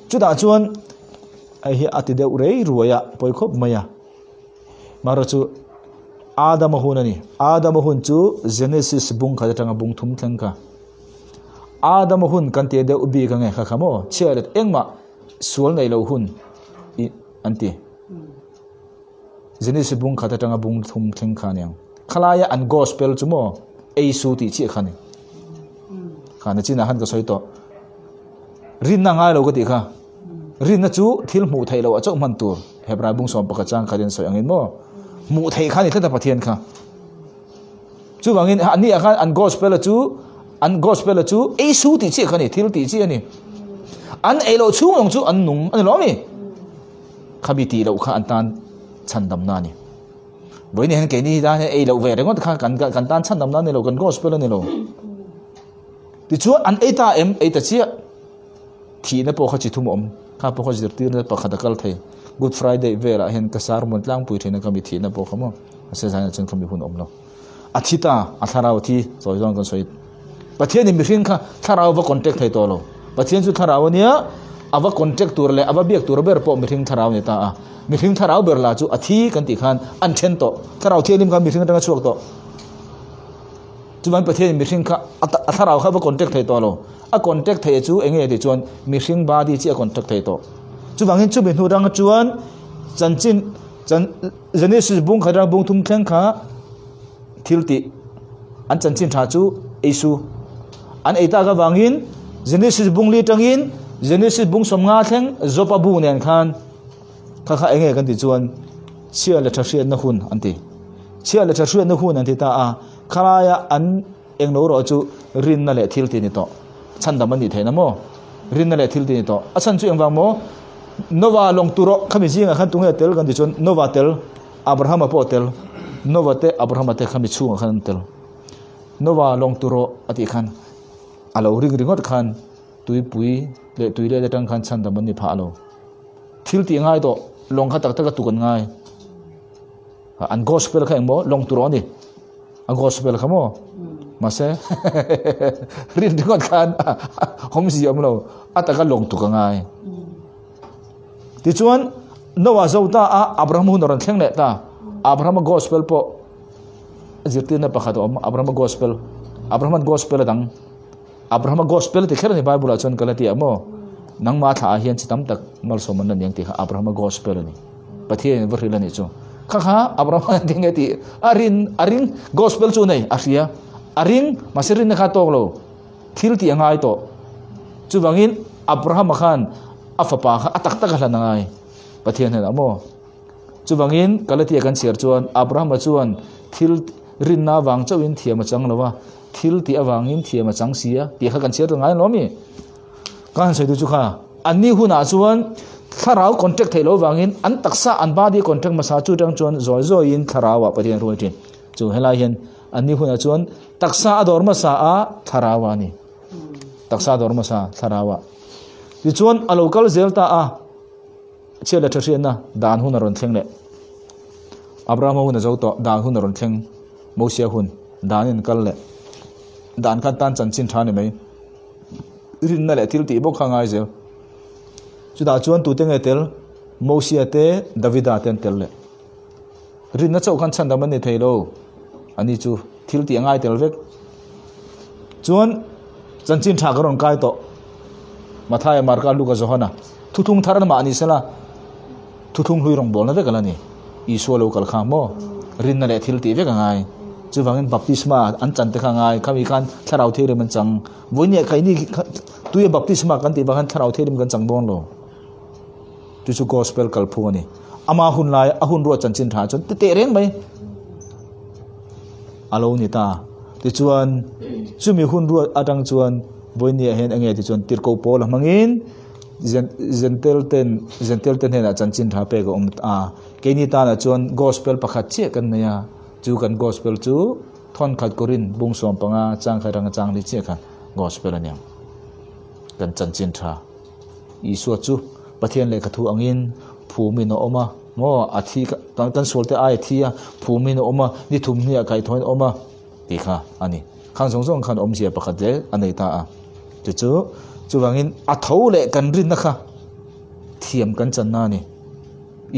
[SPEAKER 1] chuda chuan ai hi atide urei ruaya poikhop maya maro chu adam hun chu genesis bung kha tanga bung thum thlengka adam hun kan te de ubi ka nge kha khamo chelet engma sual nei lo hun anti genesis bung kha tanga bung thum thlengka nyang khalaya an gospel chumo ei su ti chi khani khana china han ka soito rin na ngai lo ka ti kha rin na chu thil mu thai lo achok man tur hebra bung som paka chang khaden so angin mo mu thai khani thata pathian kha chu wangin ani akhan an gospel chu ei su ti chi khani thil ti chi ani an ei lo chu long chu an nung an lo mi khabi ti lo kha an tan chan dam na ni boi ne hen ke ni da ei lo ve rengot kha kan tan chan dam na ni lo kan gospel ni lo ti chu an eta eta chi thi na po kha chi thum om kha po kha zir tir na pa kha dakal thai good friday vela hen kasar mon tlang pui thina kami thi na po khamo ase jana chen kami hun om lo athita atharau thi soi jong kan soi pathian ni mihring kha tharau va contact thai to lo pathian chu tharau nia ava contact tur le ava biak tur ber po mihring tharau ni ta a mihring tharau ber la chu athi kan ti khan an then to tharau thelim ka mihring tanga chuak to chuan pathian mihring kha atharau kha va contact thai to lo a contact thai chu enge de chuan mihring ba di chi a contact thai to chu wangin chu bin hu rang chuan chan genesis bung khadra bung thum thleng kha thilti an chan chin tha chu isu an eita ga wangin genesis bung li tangin genesis bung som nga thleng zopa bu nen khan kha enge kan ti chuan chia la thashia na hun anti chia la thashia na hun anti ta a khalaya an engno ro chu rin na le thilti ni to chan da man ni theina mo rin na le thilti ni to a chan chu engwang mo nova long turo khami jinga khan tunga tel kan di chon nova tel abraham apo tel nova te abraham te khami chu khan tel nova long turo ati khan alo ringot khan tui pui le tui le tang khan chan da man ni pha alo thil ti ngai to long kha tak tak tu kan ngai an gospel kha mo long turo ni a gospel kha mo mase rin dingot kan hom si am lo ataka long tu ka ngai ti chuan Noah zauta a Abraham hun ron thleng le ta Abraham gospel po zirtina pakhat Abraham gospel dang Abraham gospel ti kher ni Bible a chon kalati amo nang ma tha hian chitam tak mal soman nan yang ti Abraham gospel ni pathian varila ni chu kha Abraham dinge ti arin gospel chu nei asia aring masirin kha tong lo thil ti angai to chu bangin Abraham khan afapa kha atak tak hlan ngai pathian hen amo chu bangin kalati kan share chuan Abraham chuan thil rin na wang chawin thiam chang lawa thil ti awangin thiam chang sia ti kha kan share ngai lomi kan sei du chu kha anni huna chuan tharau contact thelo wangin an taksa an badi contact masa chu tang chuan zoi in tharawa pathian ruitin chu helai hian anni huna chuan taksa ador masa a tharawa ni taksa ador masa tharawa ti chuan a local zelta a chela thrian na dan hun ron thleng le Abraham hun zo to dan hun ron thleng Moses hun dan in kal le dan kan tan chan chin thani mai rin na le thil ti bok khangai zel chu da chuan tu teng etel Moses te Davida ten tel le rin na chau khan chan da man ni thailo ani chu thil ti angai tel vek chuan chan chin tha garon kai to mathai marka lu ka johana thuthung tharan ma ani sala thuthung hlui rong bol na vek alani iso lo kal kha mo rin na le thil ti vek angai chu wangin baptisma an chan te khangai khami khan tharau the man chang voine kai ni tuye baptisma kan ti bangan tharau the kan chang don lo tu chu gospel kal phu ani ama hun lai ahun ro chan chin tha chon te reng mai alo ni ta ti chuan chumi hun ro atang chuan voine hen ange ti chuan tir ko pol mangin zentel ten hena chan chin tha pe go a ke ni ta na chuan gospel pakhat che kan naya chu kan gospel chu thon khat korin bung som panga chang khai rang chang li che kha gospel ania kan chan chin tha isu chu pathian le khathu angin phumi no oma mo athi kan solte ai thia phumi no oma ni thum ni kai thoin oma ti kha ani khang song song khan om sia pakhat le anei ta a chu wangin a tho le kan rin na kha thiam kan chan na ni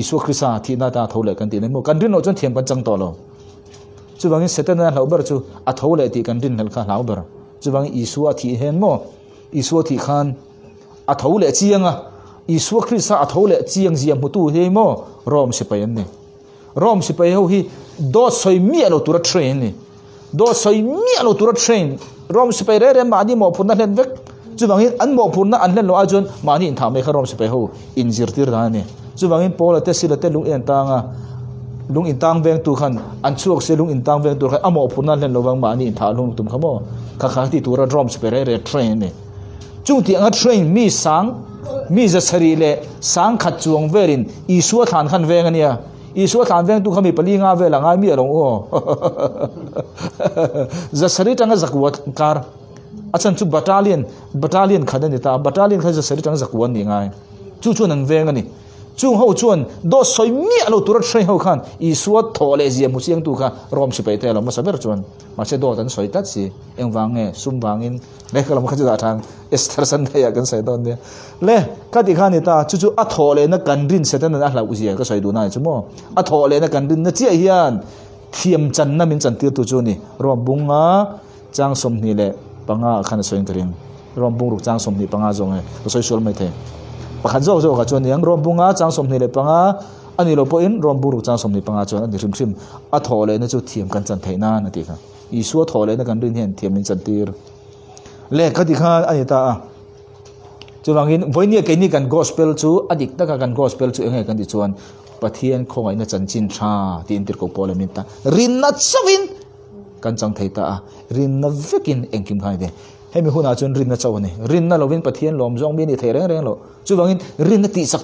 [SPEAKER 1] isu krisa thi na ta tho le kan ti ne mo kan rin no chon thiam kan chang to lo chu wangin setan na ber chu a tho le ti kan rin hel kha ber chu wangin isu a thi hen mo isu thi khan a tho le chianga isu krisa a tho le chiang ziam mutu he mo rom se payan ni rom se pay ho hi do soi mi alo tura train ni do soi mi alo tura train rom se pay re ma ni mo phun na len vek chu wangin an mo phun na an len lo a jon ma ni in tha me kha rom se pay ho in zir tir da ni chu wangin pol te sil te lung en tanga lung in tang veng tu khan an chuak se lung in tang veng tu khan amo phun na len lo wang ma ni in tha lung tum khamo kha kha ti tura rom se pay re train ni chung ti anga train mi sang mi za sari le sang khat chuang verin isu than khan veng ania isu than veng tu khami pali nga ve la nga mi along o za sari tanga zakwat kar achan chu battalion khadan ta battalion kha za sari tanga zakwan ni ngai chu nang veng ani chung ho chuan do soi mi alo turat trai ho khan isu thole zia mu chiang tu kha rom si pe te lo ma saber chuan ma se do tan soi tat si eng wange sum wangin le kalam kha ja thang estar san thaya kan sai don de le ka ti khani ta chu a thole na kan rin se tan na hla u zia ka sai du na chu mo a thole na kan rin na chi hian thiam chan na min chan tir tu chu ni rom bunga chang som ni le panga khan soin karin rom bung ruk chang som ni panga jong e soi sol mai the pakhat zo ka chuan yang rom bunga chang som ni le panga ani lo po in rom bung ruk chang som ni panga chuan ani rim a thole na chu thiam kan chan theina na ti kha isu thole na kan rin hen thiam min chan tir le ka ti kha ani ta a chu wangin voinia ke ni kan gospel chu adik ta kan gospel chu enge kan ti chuan pathian khongai na chan chin tha tin tir ko polemin ta rin na chawin kan chang theita a rin na vekin engkim khai de hemi huna chun rin na chawani rin na lovin pathian lom jong mi ni thereng reng lo chu wangin rin na ti sak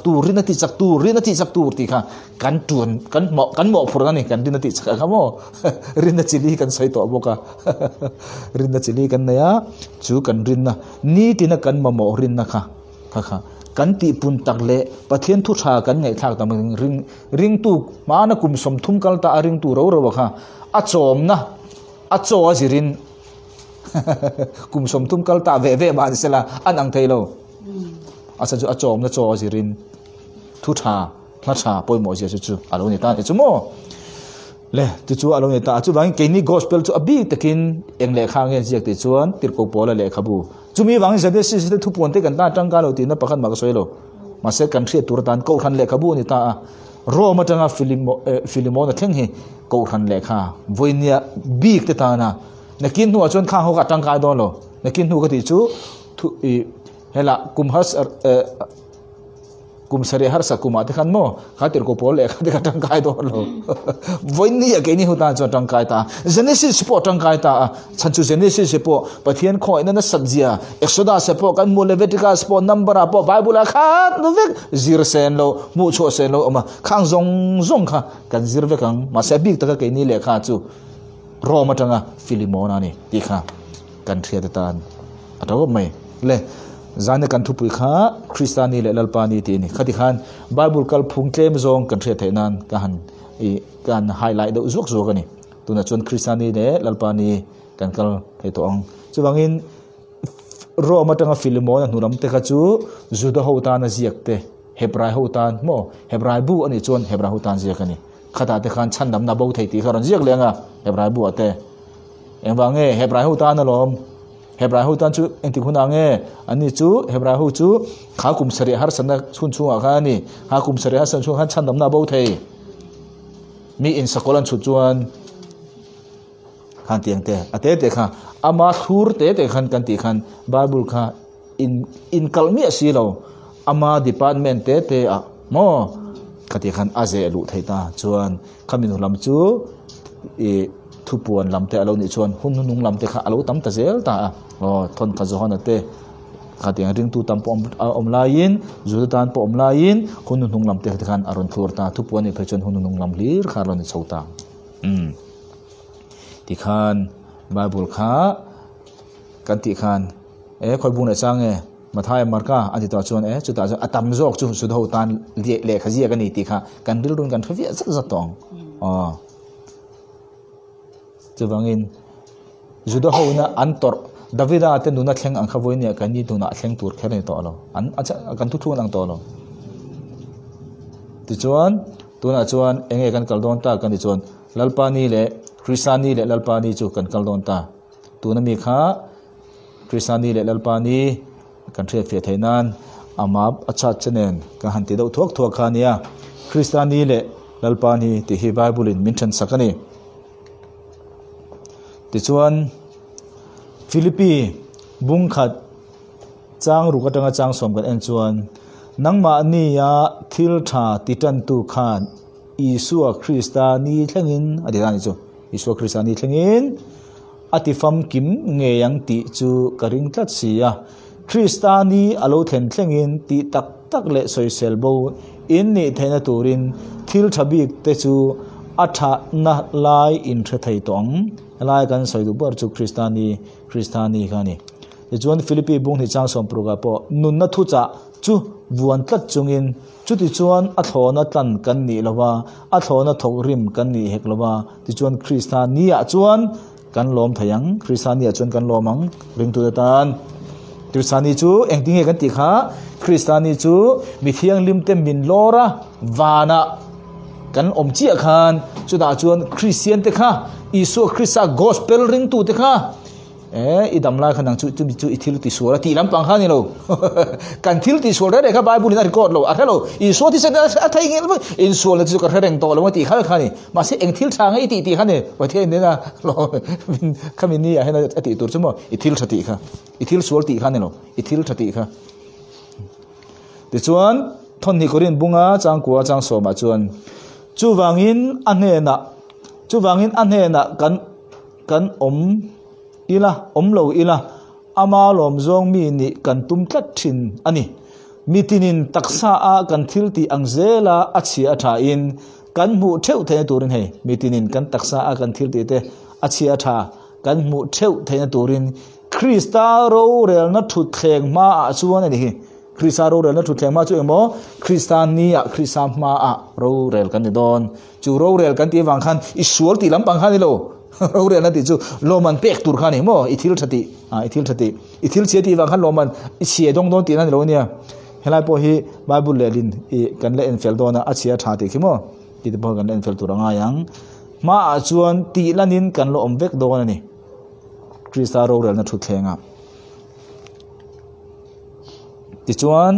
[SPEAKER 1] tu ti kha kan tuan kan mo phur ni kan rin na ti sak kha mo rin na chili kan sai to boka rin na chili kan na ya chu kan rin na ni ti na kan mo rin na kha kan ti pun tak le pathian thu tha kan ngai thak tam ring tu mana kum som thum kal ta ring tu ro ro kha a chom na a cho zirin kum som thum kal ta ve ve ban sela an ang thailo asa ju a chom na cho zirin thu tha thla tha poi mo je chu alo ni ta chu mo le ti chu alo ni ta chu wang ke ni gospel chu abi takin eng le kha nge jiak ti chuan tir ko pola le khabu chumi wang se de si thu pon te kan ta tang ka lo ti na pakhan ma ka soilo ma se kan thre tur tan ko than le khabu ni ta ro ma tanga filimo na theng hi ko than le kha voinia big te ta na nakin nu chon kha ho ka tang ka do lo nakin nu ka ti chu thu hela kum has kum sare har sakuma te khan mo khatir ko pol le kha ka tang kai do lo voini ya ke ni huta cho tang kai ta genesis po tang kai ta chanchu genesis po pathian khoi na sabjia exodus po kan mo leviticus po number po bible khat no vek zir sen lo mu cho sen lo ama khang zong kha kan zir ve kang ma se big ta ka ke ni le kha chu ro ma tanga filimona ni ti kha kan thria ta tan ataw mai le zane kan thupui kha Christiani le lalpani ti ni khati khan bible kal phung tlem zong kan thre thainan kan highlight do zok zok ani tuna chon Christiani le lalpani kan kal thai to ong chuwangin ro matanga filimon nuram te kha chu juda hotan ziak te hebrai hotan mo hebrai bu ani chon hebrai hotan ziak ani khata te khan chandam na bo thai ti kharon ziak lenga hebrai bu ate engwange hebrai hotan alom hebrai hu tan chu enti khuna nge ani chu hebrai hu chu kha kum sari har sana chun chu a kha ni ha kum sari har san chu han chandam na bo thei mi in sakolan chu chuan khan tiang te ate te kha ama thur te khan kan ti khan bible kha in kalmi asilo ama department te a mo kati khan aze lu thei ta chuan khamin lam chu e thupuan lamte alo ni chuan hunung lamte kha alo tam ta zel ta thon kha zo hanate kha tiang ring tu tam pom omlain zudan po omlain hunung lamte khan aron thur ta thupuan ni phechon hunung lam lir kha ron chauta ti khan bible kha kan ti khan khoi bu na change mathai marka ani to chuan chu ta atam jok chu su do tan le kha ji ka ni ti kha kan bil run kan thvi za tong chuwangin judo ho na antor davida te nuna thleng ang khawoi ni kan ni tuna thleng tur khare to lo an acha kan thu thun ang to lo ti chuan tuna chuan enge kan kaldon ta kan ni chuan lalpani le krisani le lalpani chu kan kaldon ta tuna mi kha krisani le lalpani kan thre fe thainan ama acha chenen ka hanti do thok khania krisani le lalpani ti hi bible in mention sakani ti chuan Philippi bung khat chang ru katanga chang som kan en chuan nangma ni ya thil tha titan tu khan Isua Krista ni thlengin adilani chu Isua Krista ni thlengin atifam kim nge yang ti chu karing tlat sia Krista ni alo then thlengin ti tak tak le soisel bo in ni thena turin thil thabik te chu atha na lai in thre thai tong lai kan soi du bar chu Kristani khani the chuan Philippi bung ni chang som proga po nun na thu cha chu buan tlat chungin chu ti chuan a thlona tlan kan ni lawa a thlona thok rim kan ni hek lawa ti chuan Kristani a chuan kan lom thayang Kristani a chuan kan lomang ring tu tan Kristani chu engting he kan ti kha Kristani chu mi thiang lim te min lora wana kan om chi khan chu da chuan Christian te kha Isu Krista gospel ring tu te kha idam lai khanang chu ithil ti sura ti lam pang khani lo kan thil ti sura re kha bible na record lo a hello Isu ti sa a thai ngel in sura chu ka reng to lo ti kha khani ma se eng thil thang ei ti khani wa the ne na lo khamin ni a hena ati tur chu mo ithil thati kha ithil sul ti khani lo ithil thati kha ti chuan thon ni korin bunga chang kwa chang so ma chuan chu wangin anhena kan om lo ila ama lom zong mi ni kan tum tlat thin ani mitinin taksa a kan thil ti angzela achi atha in kan mu theu the turin he mitinin kan taksa a kan thil ti te achi atha kan mu theu the turin Krista ro rel na thu thleng ma a chuan ani hi Krista ro rel na thu thleng ma chu emo Kristan ni a Krista ma a ro rel kan ni don chu ro rel kan ti wang khan isual ti lam pang khan ni lo ro rel na ti chu loman pek tur khan ni mo ithil thati ithil che ti wang khan loman che dong don ti na lo nia helai po hi Bible le lin kan le en fel don a chia tha ti khimo ti bo kan en fel tur anga yang ma a chuan ti lanin kan lo om vek don ani Krista ro rel na thu thlenga ti chuan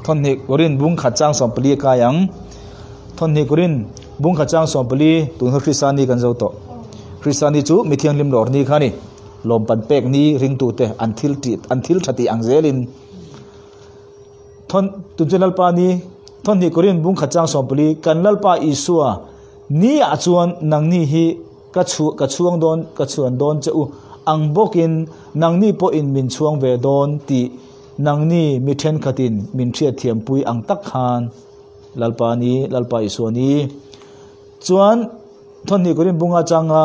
[SPEAKER 1] thon ni korin bung khachang sompli ka yang thon ni korin bung khachang sompli tun Kristani kan zo to Kristani chu mithiang lim lor ni khani lom pan pek ni ring tu te until thati angzelin thon tunjelal pa ni thon ni korin bung khachang sompli kan lal pa isua ni a chuan nang ni hi ka chuang don ka chuan don chu ang bokin nang ni po in min chuang ve don ti nang ni mi then khatin min thia thiam pui ang tak khan lalpa iswani chuan thon ni korin bunga changa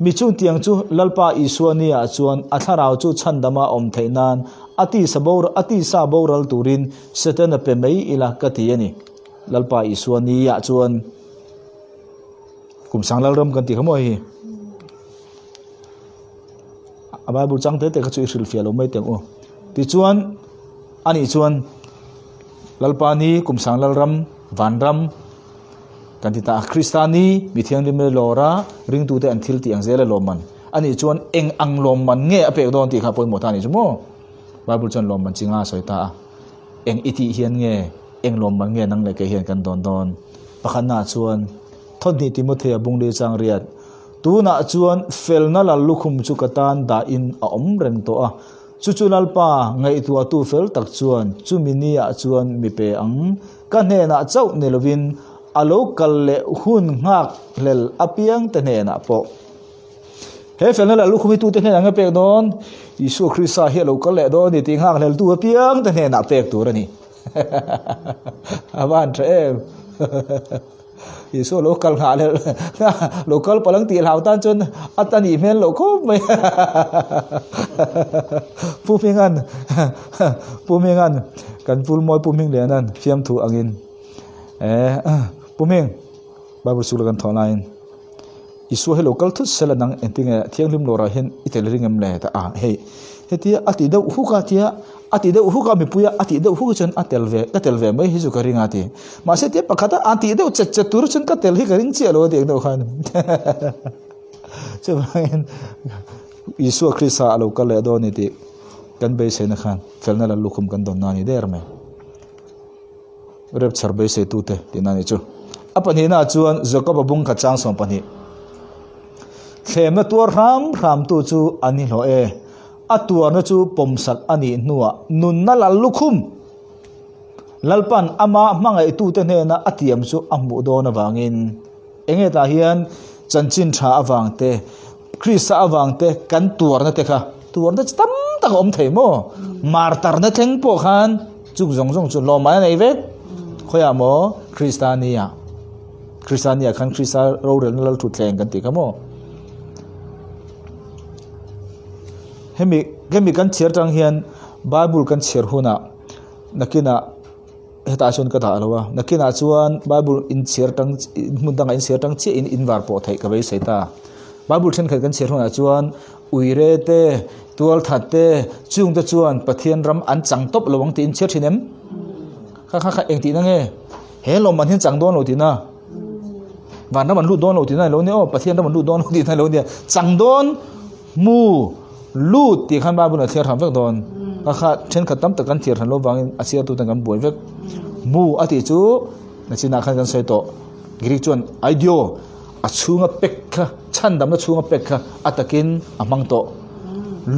[SPEAKER 1] mi chung tiang chu lalpa iswani a chuan atharau chu chandama om theinan ati sa boral turin setana pe mai ila katiani lalpa iswani a chuan kum sang lalram kan ti khamoi hi abai bu chang te ka chu hril fialo mai teng o ti chuan ani chuan lalpani kum sang lalram vanram kan ti ta Kristani mithiang lim lora ring tu te an thil ti ang zela loman ani chuan eng ang loman nge apek don ti kha poi mo ta ni chumo Bible chuan loman chinga soita eng iti hian nge eng loman nge nang le ke hian kan don pakhana chuan thoni Timothy bung le chang riat tu na chuan felna la lukhum chu katan da in a om reng to a chu lalpa ngai tua tu fel tak chuan chu minia chuan mi pe ang ka ne na chau nelovin alo kal le hun ngak lel apiang te ne na po he felna la lukhum tu te ne ang pe don Isu Krista he lo kal le do ni ti ngak lel tu apiang te ne na pek tur ani aban tre Isu local nga le local palang ti hau tan chun atani men lo ko mai pumingan kan pul moi puming le nan fiam thu angin puming Bible sula kan tholain Isu he local thu sela nang entinga thianglim lora hen iteling em le ta he hetia ati da huka tia ati de huka mi puya ati de hu chen atelve mai hi zu karinga ti ma se te pakhata ati de chat tur chen ka tel hi karing che lo de no khan chuan Isu Krista alo ka le do ni ti kan be se na khan felna la lukhum kan don na ni der me rep char be se tu te ti na ni chu apani na chuan Jacob bung kha chang som pani thlemna tur ram tu chu ani lo atua na chu pomsak ani nuwa nunna lal lukhum lalpan ama mangai tu te ne na atiam chu amu do na wangin enge ta hian chanchin tha awangte Krista awangte kan tuar na te kha tuar na tam tak om theimo martar na theng po khan chuk jong chu lo ma nei ve khoya mo Kristania khan Krista ro rel lal thu thleng kan ti kamo hemi kan cher tang hian Bible kan cher huna nakina heta chon ka da lawa nakina chuan Bible in cher tang mundang in cher tang che in war po thai ka bei seita Bible then kan cher huna chuan uire te tual thatte chung te chuan pathian ram an chang top lowang tin cher thinem kha eng ti na nge he lo man hin chang don lo ti na van na man lu don lo ti na lo ne o pathian ram man lu don lo ti na lo ne chang don mu lut ti khan ba bu na thiar tham vek don kha then khatam ta kan thiar han lo wangin asia tu ta kan boi vek mu ati chu na china khan kan soi to giri chuan ideo achunga pekha chandam na chunga pekha atakin amang to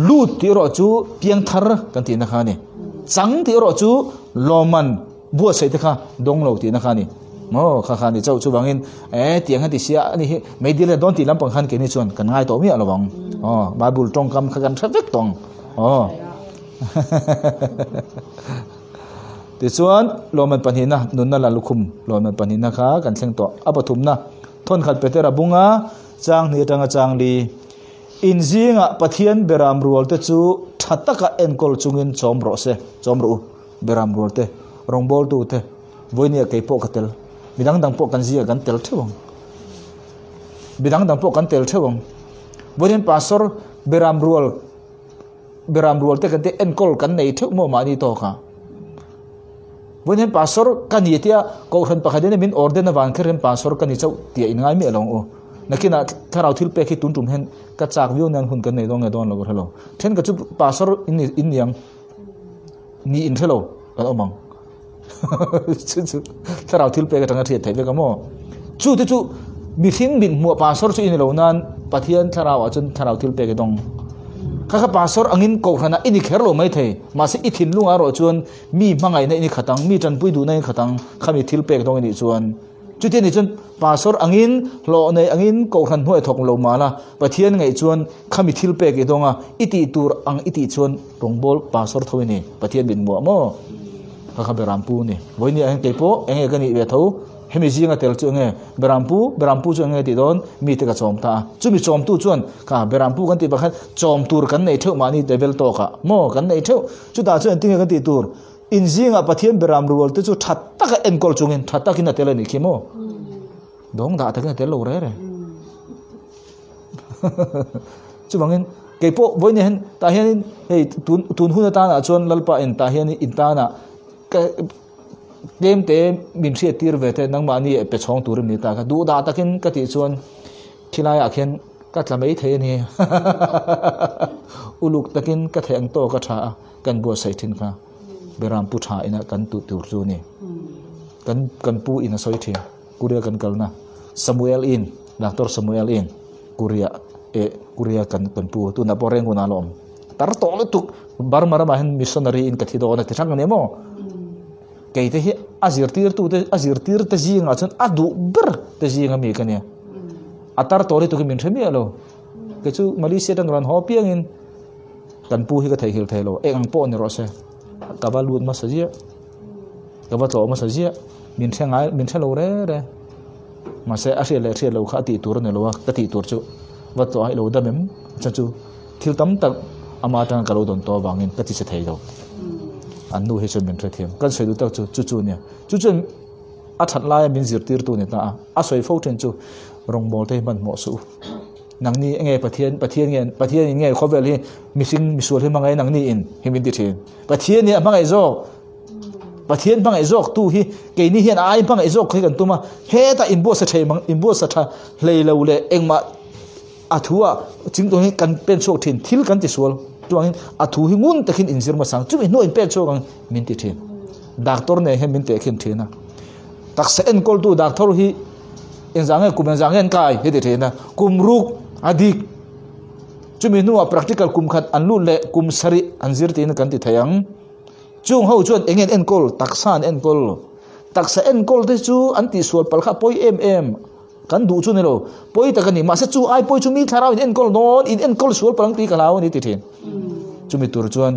[SPEAKER 1] lut ti ro chu piang thar kan ti na khani chang ti ro chu loman bua sei ta kha dong lo ti na khani mo kha ni chau chu wangin tiang ti sia ani meidile don ti lampang khan ke ni chuan kan ngai to mi alawang Bible tong kam kha kan thak tong ti chuan loman panina nunna la lukhum loman panina kha kan thleng to apathum na thon khat petera bunga chang ni tanga chang li in zinga pathian beram rual te chu thataka enkol chungin chomro se chomro beram rual te rongbol tu te voinia ke po katel bidang dang po kan zia kan tel thewang bidang dang po kan tel thewang voin pastor beram rual te kan te enkol kan nei theu mo mani to kha voin pastor kan yetia ko khan pakhadene min orden awan kherem pastor kan ni chau tia in ngai me long o nakina tharau thil pe khi tun tum hen ka chak view nan hun kan nei dong don lo hello then ka chu pastor in yang ni in hello kan omang chu tharau thil pe ka tanga thiet thai ve ka mo chu te chu mi thing min mu pastor chu in lo nan pathian tharau achun tharau thil pe ka dong kha pastor angin ko khana ini kherlo mai thei ma se ithin lunga ro chuan mi mangai na ini khatang mi tan pui du na khatang khami thil pe ka dong ni chuan chuti ni chun pastor angin lo nei angin ko khan hoi thok lo mala pathian ngai chuan khami thil pe ke donga iti tur ang iti chuan rongbol pastor thawini pathian bin mo mo kha berampu ni voini ang kepo enge kani ve tho hemi jinga tel chu nge berampu chu nge ti don mi te ka chom ta chu mi chom tu chuan ka berampu kan ti bakhan chom tur kan nei theu mani level to ka mo kan nei theu chu ta chuan tinga kan ti tur in jinga pathian beram rual te chu thatta ka enkol chungin thatta kina tel ni khimo dong da ta kan tel lo re chu bangin kepo voini hen ta hian hei tun hu ta na chuan lalpa en ta hian in ta na dem te min se tir ve te nang mani pe chong tur ni ta ka du da takin ka ti chuan khilai a khen ka tlamei the ni uluk takin ka theng to ka tha kan bo sai thin kha beram pu tha ina kan tu tur chu ni kan pu ina soi the kuria kan kalna Samuel in Dr. Samuel in kuria kan pu tu na poreng una lom tar to lu tuk bar mara ma hen missionary in ka thi do na ti thang ne mo keite hi azir tir te jinga chon adu ber te jinga mi kania atar tori to min themi alo ke chu Malaysia dang ran ho piang in kan pu hi ka thai hil thailo e ang po ni ro se ka ba lut ma sajia ka ba to ma sajia min thengai min thelo re ma se a re lo kha ti tur ne lo ka ti tur chu wa to ai lo da mem cha chu thil tam tak ama tang ka lo don to bangin ka ti se thai do an nu he chon min threthiam kan soi du tak chu nia chu a that lai min zir tir tu ni ta a soi fo ten chu rong bol te man mo su nang ni nge pathian nge khovel hi missing misul he mangai nang ni in himin ti thin pathian ni mangai zo pathian mangai zok tu hi ke ni hian ai mangai zok khoi kan tuma he ta in bo sa thei mang in bo sa tha lei lo le engma athua chingto hi kan pen chok thin thil kan ti sual tuangin athu hi ngun takhin injir ma sang chumi no in pen chok ang min ti thin doctor ne he min te khin thina taksa en kol tu doctor hi enjang en kai he de thina kumruk adik chumi nu practical kum khat anlu le kum sari anjir tin kan ti thayang chung ho chuan engen en kol taksan en kol taksa en kol te chu anti sual palkha poi kan du chu ne lo poi ta kan ni ma se chu ai poi chu mi tharau in en kol non in en kol sual palang ti kalaw ni ti thin chumi tur chuan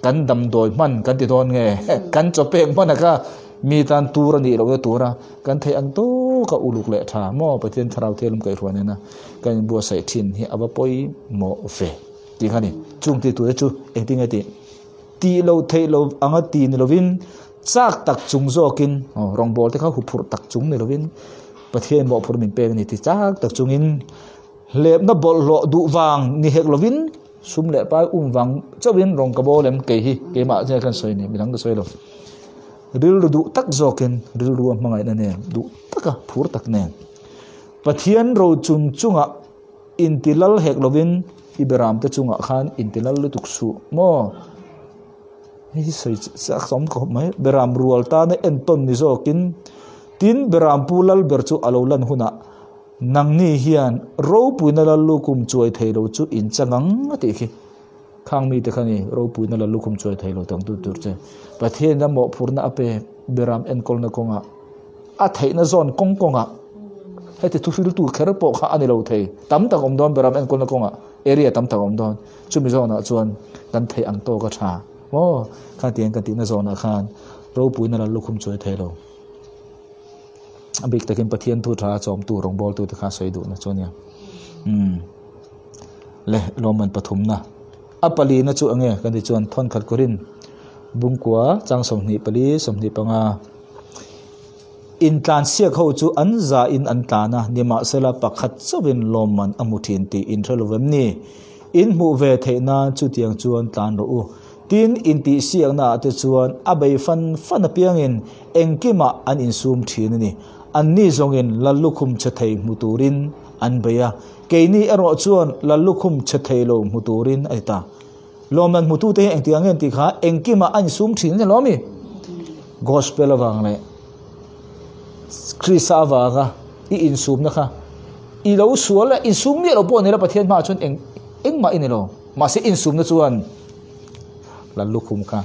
[SPEAKER 1] kan dam doi man kan ti don nge kan chopeng man ka mi tan tur ni lo tura kan thei ang to ka uluk le tha mo pathian tharau thelum kai ruan na kan bo sai thin hi aba poi mo fe ti khani chung ti tu chu engting ati ti lo thei lo anga ti ni lovin chak tak chung zokin rong bol te kha hu phur tak chung ni lovin pathian mo phur min peng ni ti chak tak chungin lep na bol lo du wang ni hek lovin sum le pa wang chawin rong ka bolem ke hi ke ma je kan soi ni bilang ka soi lo ril du tak zokin ril ru mangai na ne du taka phur tak ne pathian ro chunga intilal hek lovin iberam te chunga khan intilal lu tuksu mo hi soi sak som ko mai beram rual ta ne enton ni zokin tin beram pulal berchu alolan huna nangni hian ro puina lalu kum choi theilo chu in changang ati khi khang mi te khani ro puina lalu kum choi theilo tang tu tur che pathian na mo phurna ape beram en kol na konga a theina zon konga hete tu fil tu kher po kha ani lo thei tam ta om don beram en kol na konga area tam ta om don chumi zona chuan kan thei ang to ka tha mo kha tiang kan ti na zona khan ro puina lalu kum choi theilo abik takin pathian thu tha chom tu rong bol tu ta kha soi du na chonia le loman pathum na apali na chu ange kan di chuan thon khat korin bungkwa chang somni pali somni panga in tlan siak ho chu an za in an tlana nima sela pakhat chawin loman amuthin ti in threlowem ni in mu ve theina chu tiang chuan tlan ro u tin in ti siak na te chuan abai fan apiangin engkima an insum thin ni an ni zongin lalukhum chathei muturin an beya keini ero chuan lalukhum chathei lo muturin aita loman mutu te eng tiangen ti kha engkima an sum thin ne lomi gospel awang le krisa waga I insum na kha I lo sual la insum ni lo po ni la pathian ma chun eng ma inelo ma se insum na chuan lalukhum ka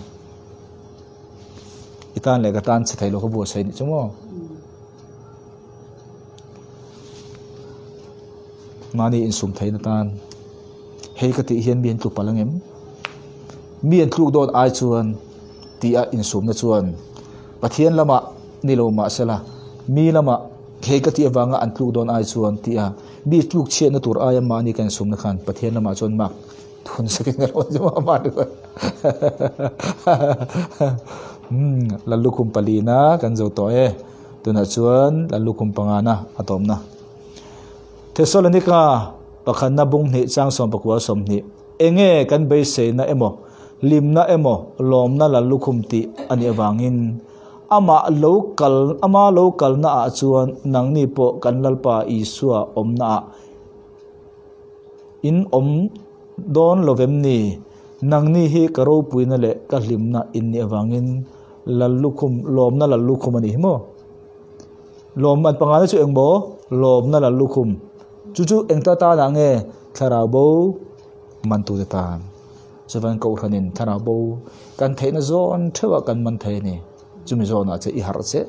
[SPEAKER 1] itan le ka tan chathei lo ko bo sai ni chumo mani insum theina tan hei ka ti hian bian tu palangem mian tluk don ai chuan ti a insum na chuan pathian lama nilo ma sela mi lama hei ka ti awanga an tluk don ai chuan ti a mi tluk che na tur ai ma ni kan sum na khan pathian lama chuan mak thun sakin ro jama ma du lalukum palina kan zo to e tuna chuan lalukum pangana atomna Thessalonica pakhan na bung ni chang som pakwa som ni enge kan be se na emo limna emo lomna lalukhum ti ani awangin ama local na a chuan nangni po kan lalpa isua omna in om don lovem ni nangni hi karo puina le ka limna in ni awangin lalukhum lomna lalukhum ani mo lom an pangana chu engbo lomna lalukhum chuchu engta ta na nge tharabo mantu de tan sevan ko khanin tharabo kan theina zon thewa kan man the ni chumi zona che I har che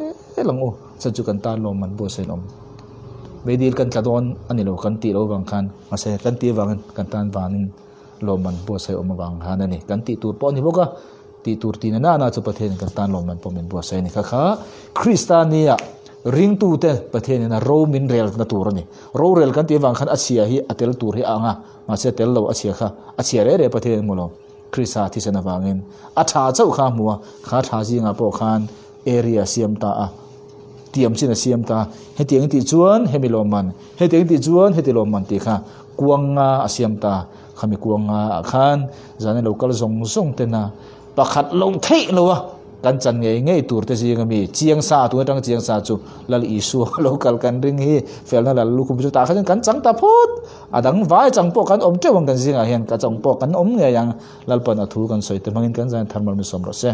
[SPEAKER 1] lango chu kan ta lom man bo sen om bedil kan tladon ani lo kan ti lo wang khan ase kan ti wang kan tan wanin lom man bo sai om wang hanani kan ti tur po ni boka ti tur ti na na chu pathen kan tan lom man po men bo sai ni kha Kristania ring tu te pathen na ro min rel na tur ni ro rel kan ti wang khan achia hi atel tur hi anga ma se tel lo achia kha achia re pathen mulo krisa thi sana wangin atha chau kha muwa kha tha ji nga po khan area siam ta a tiam china siam ta hetiang ti chuan hemiloman hetiang ti chuan hetiloman ti kha kuanga asiam ta khami kuanga khan zane local zong te na pakhat long thei lowa kan chan ngei tur te jinga mi chiang sa tu tang chiang sa chu lal isu local kan ring hi felna lal lu kum chu ta khan kan chang ta phut adang vai chang po kan om tewang kan jinga hian ka chang po kan om nge yang lalpan athu kan soi te mangin kan jan tharmal mi som ro se